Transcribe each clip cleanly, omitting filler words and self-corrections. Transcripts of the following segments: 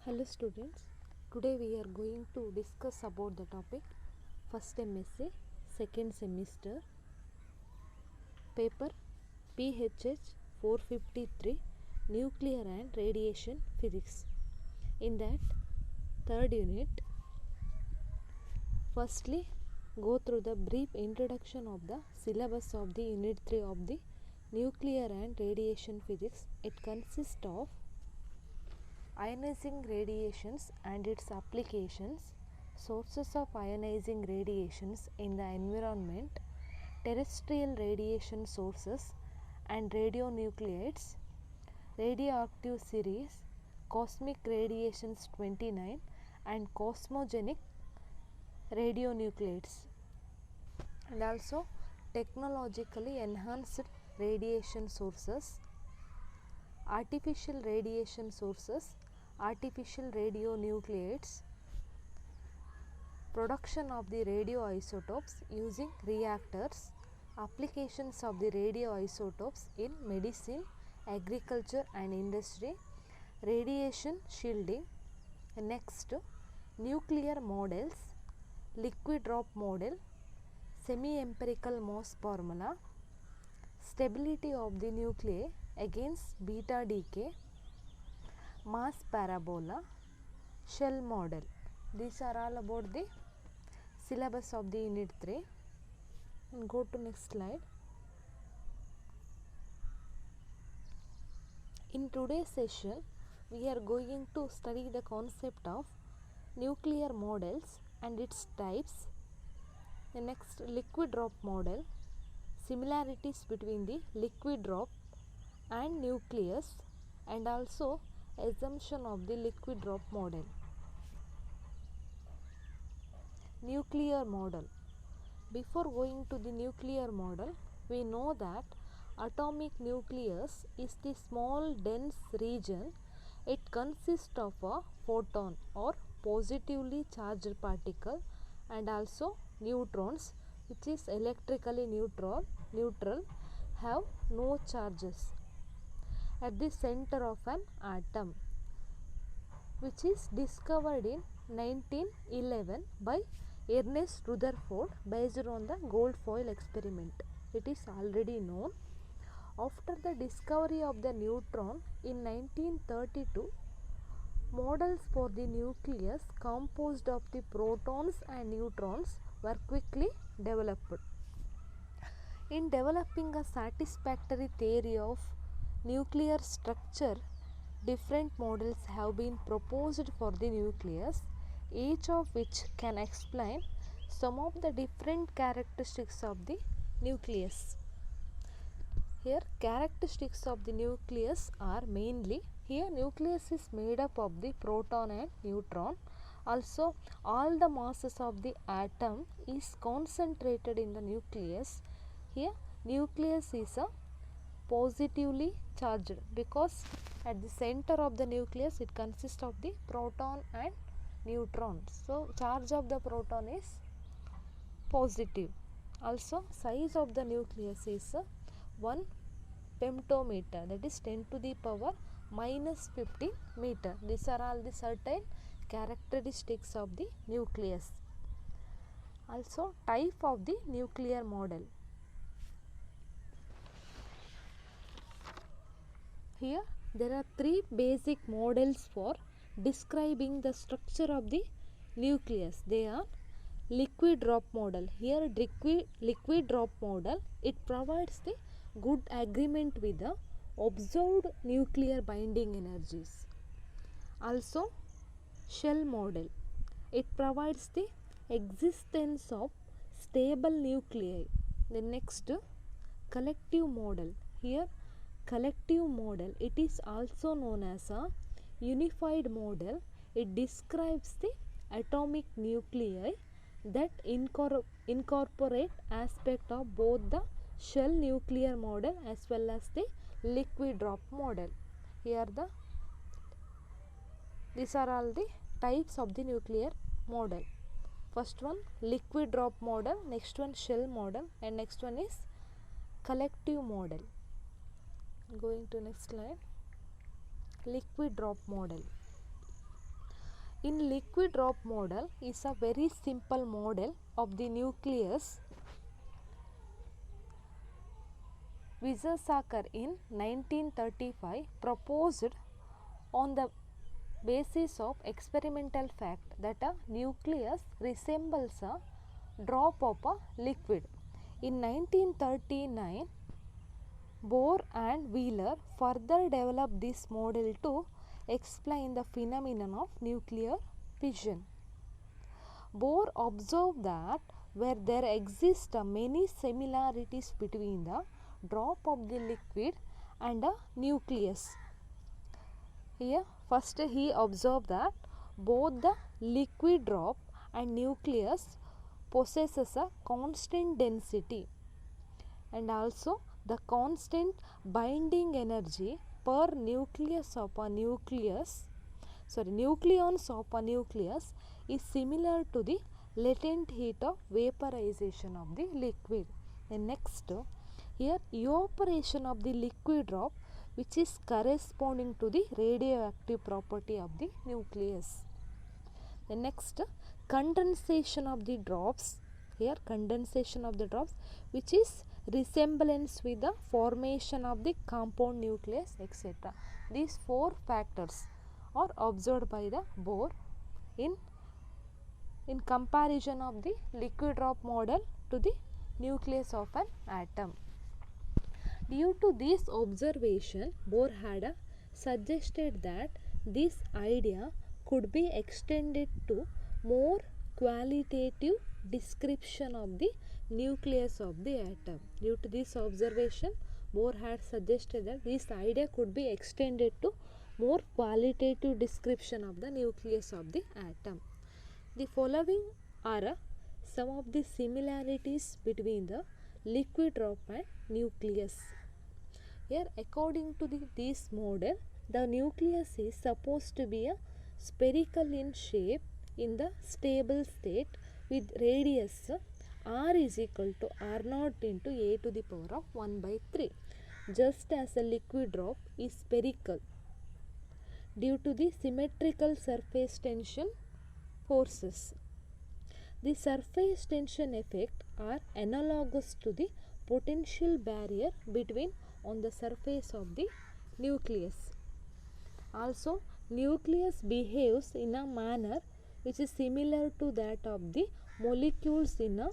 Hello students, today we are going to discuss about the topic first MSc second semester paper PHH 453 nuclear and radiation physics. In that third unit, firstly go through the brief introduction of the syllabus of the unit 3 of the nuclear and radiation physics. It consists of ionizing radiations and its applications, sources of ionizing radiations in the environment, terrestrial radiation sources and radionuclides, radioactive series, cosmic radiations 29 and cosmogenic radionuclides, and also technologically enhanced radiation sources, artificial radiation sources, artificial radionuclides, production of the radioisotopes using reactors, applications of the radioisotopes in medicine, agriculture and industry, radiation shielding. Next, nuclear models, liquid drop model, semi-empirical Mohs formula, stability of the nuclei against beta decay, mass parabola, shell model. These are all about the syllabus of the unit 3. And go to next slide. In today's session, we are going to study the concept of nuclear models and its types. The next, liquid drop model, similarities between the liquid drop and nucleus, and also assumption of the liquid drop model. Nuclear model. Before going to the nuclear model, we know that atomic nucleus is the small dense region. It consists of a photon or positively charged particle and also neutrons, which is electrically neutral, have no charges at the center of an atom, which is discovered in 1911 by Ernest Rutherford based on the gold foil experiment. It is already known. After the discovery of the neutron in 1932, models for the nucleus composed of the protons and neutrons were quickly developed. In developing a satisfactory theory of nuclear structure, different models have been proposed for the nucleus, each of which can explain some of the different characteristics of the nucleus. Here, characteristics of the nucleus are mainly, here nucleus is made up of the proton and neutron. Also, all the masses of the atom is concentrated in the nucleus. Here, nucleus is a positively charged because at the center of the nucleus it consists of the proton and neutron. So, charge of the proton is positive. Also, size of the nucleus is 1 femtometer, that is 10 to the power minus 15 meter. These are all the certain characteristics of the nucleus. Also, type of the nuclear model. Here there are three basic models for describing the structure of the nucleus. They are liquid drop model. Here liquid drop model, it provides the good agreement with the observed nuclear binding energies. Also, shell model, it provides the existence of stable nuclei. The next, collective model. Here collective model, it is also known as a unified model. It describes the atomic nuclei that incorporate aspect of both the shell nuclear model as well as the liquid drop model. Here these are all the types of the nuclear model. First one liquid drop model, next one shell model, and next one is collective model. Going to next slide. Liquid drop model. in liquid drop model is a very simple model of the nucleus. Weizsäcker in 1935 proposed on the basis of experimental fact that a nucleus resembles a drop of a liquid. In 1939, Bohr and Wheeler further developed this model to explain the phenomenon of nuclear fission. Bohr observed that where there exist many similarities between the drop of the liquid and a nucleus. Here first he observed that both the liquid drop and nucleus possesses a constant density and also the constant binding energy per nucleus of a nucleus, nucleons of a nucleus is similar to the latent heat of vaporization of the liquid. And next, here evaporation of the liquid drop, which is corresponding to the radioactive property of the nucleus. The next, condensation of the drops, here condensation of the drops, which is resemblance with the formation of the compound nucleus, etc. These four factors are observed by the Bohr in comparison of the liquid drop model to the nucleus of an atom. Due to this observation, Bohr had suggested that this idea could be extended to more qualitative description of the nucleus of the atom. Due to this observation, Bohr had suggested that this idea could be extended to more qualitative description of the nucleus of the atom. The following are some of the similarities between the liquid drop and nucleus. Here, according to this model, the nucleus is supposed to be a spherical in shape in the stable state with radius r is equal to r naught into a to the power of 1 by 3, just as a liquid drop is spherical due to the symmetrical surface tension forces. The surface tension effect are analogous to the potential barrier between on the surface of the nucleus. Also, nucleus behaves in a manner which is similar to that of the molecules in a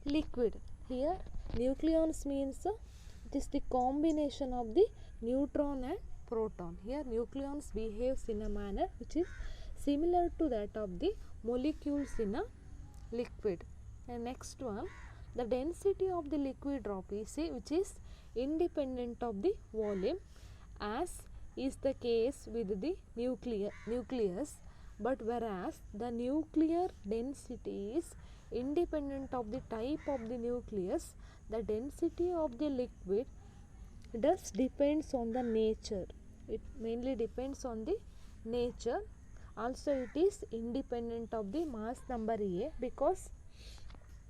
liquid. Here, nucleons means it is the combination of the neutron and proton. Here, nucleons behaves in a manner which is similar to that of the molecules in a liquid. And next one, the density of the liquid drop is which is independent of the volume, as is the case with the nucleus, but whereas the nuclear density is independent of the type of the nucleus, the density of the liquid does depends on the nature. It mainly depends on the nature. Also, it is independent of the mass number A, because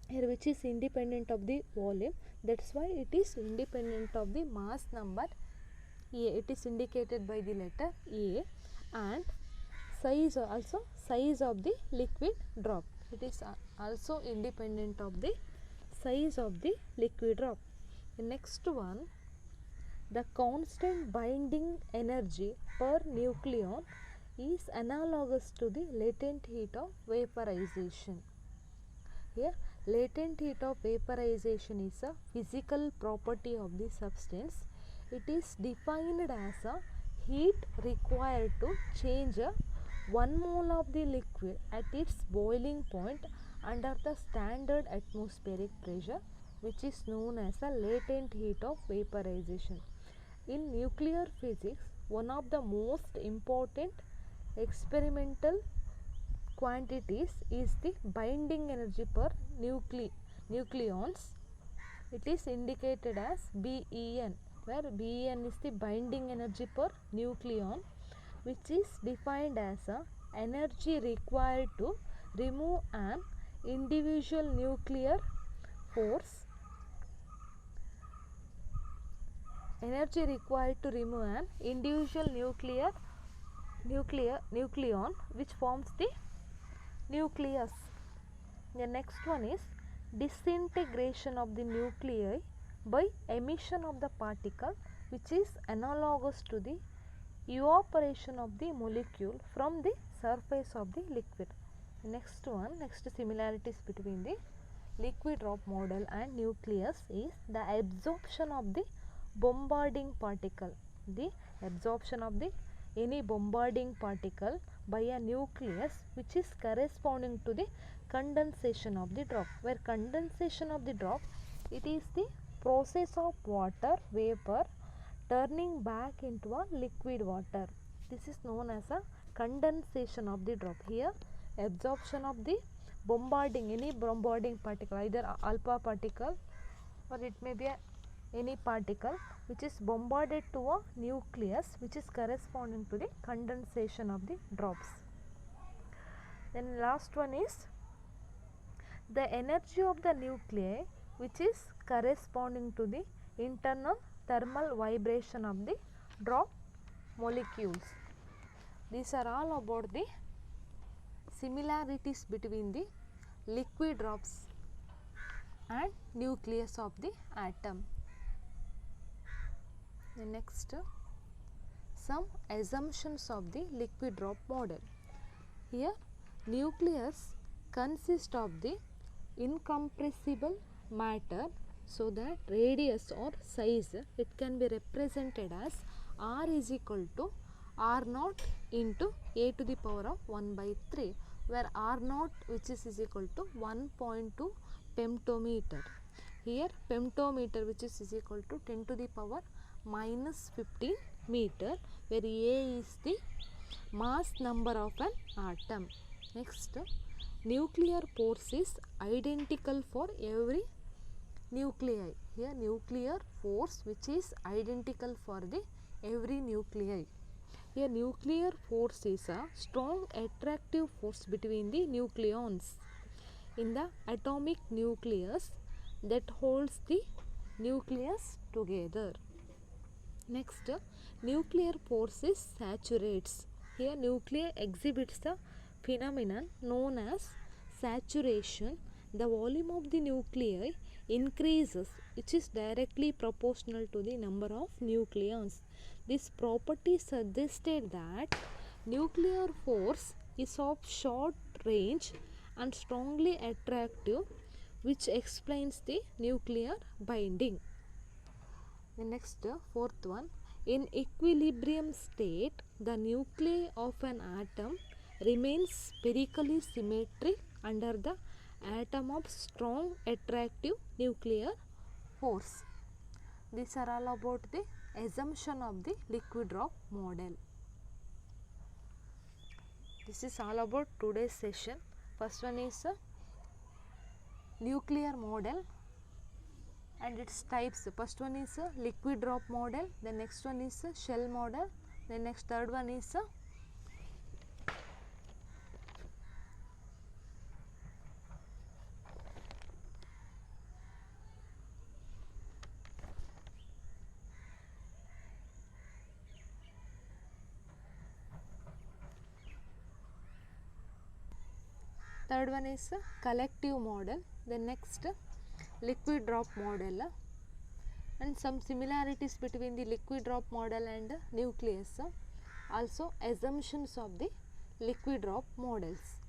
here which is independent of the volume, that's why it is independent of the mass number A. It is indicated by the letter A. And size, also size of the liquid drop, it is also independent of the size of the liquid drop. The next one, the constant binding energy per nucleon is analogous to the latent heat of vaporization. Here, latent heat of vaporization is a physical property of the substance. It is defined as a heat required to change 1 mole of the liquid at its boiling point under the standard atmospheric pressure, which is known as a latent heat of vaporization. In nuclear physics, one of the most important experimental quantities is the binding energy per nucleons. It is indicated as BEN, where BEN is the binding energy per nucleon, which is defined as a energy required to remove an individual nuclear force. Energy required to remove an individual nuclear nucleon which forms the nucleus. The next one is disintegration of the nuclei by emission of the particle, which is analogous to the evaporation of the molecule from the surface of the liquid. Next similarities between the liquid drop model and nucleus is the absorption of the bombarding particle. The absorption of the any bombarding particle by a nucleus, which is corresponding to the condensation of the drop. Where condensation of the drop, it is the process of water vapor turning back into a liquid water. This is known as a condensation of the drop. Here absorption of the bombarding, any bombarding particle, either alpha particle or it may be any particle which is bombarded to a nucleus, which is corresponding to the condensation of the drops. Then last one is the energy of the nuclei, which is corresponding to the internal thermal vibration of the drop molecules. These are all about the similarities between the liquid drops and nucleus of the atom. The next, some assumptions of the liquid drop model. Here nucleus consists of the incompressible matter, so that radius or size, it can be represented as R is equal to R naught into a to the power of 1 by 3, where R naught which is equal to 1.2 femtometer. Here femtometer which is equal to 10 to the power minus 15 meter, where A is the mass number of an atom. Next, nuclear force is identical for every nuclei. Here nuclear force which is identical for the every nuclei. Here nuclear force is a strong attractive force between the nucleons in the atomic nucleus that holds the nucleus together. Next, nuclear forces saturates. Here nucleus exhibits the phenomenon known as saturation. The volume of the nuclei increases, which is directly proportional to the number of nucleons. This property suggested that nuclear force is of short range and strongly attractive, which explains the nuclear binding. The next, fourth one, in equilibrium state, the nuclei of an atom remains spherically symmetric under the atom of strong attractive nuclear force. These are all about the assumption of the liquid drop model. This is all about today's session. First one is nuclear model and its types. First one is liquid drop model, the next one is shell model, the next third one is collective model, the next liquid drop model, and some similarities between the liquid drop model and nucleus, also assumptions of the liquid drop models.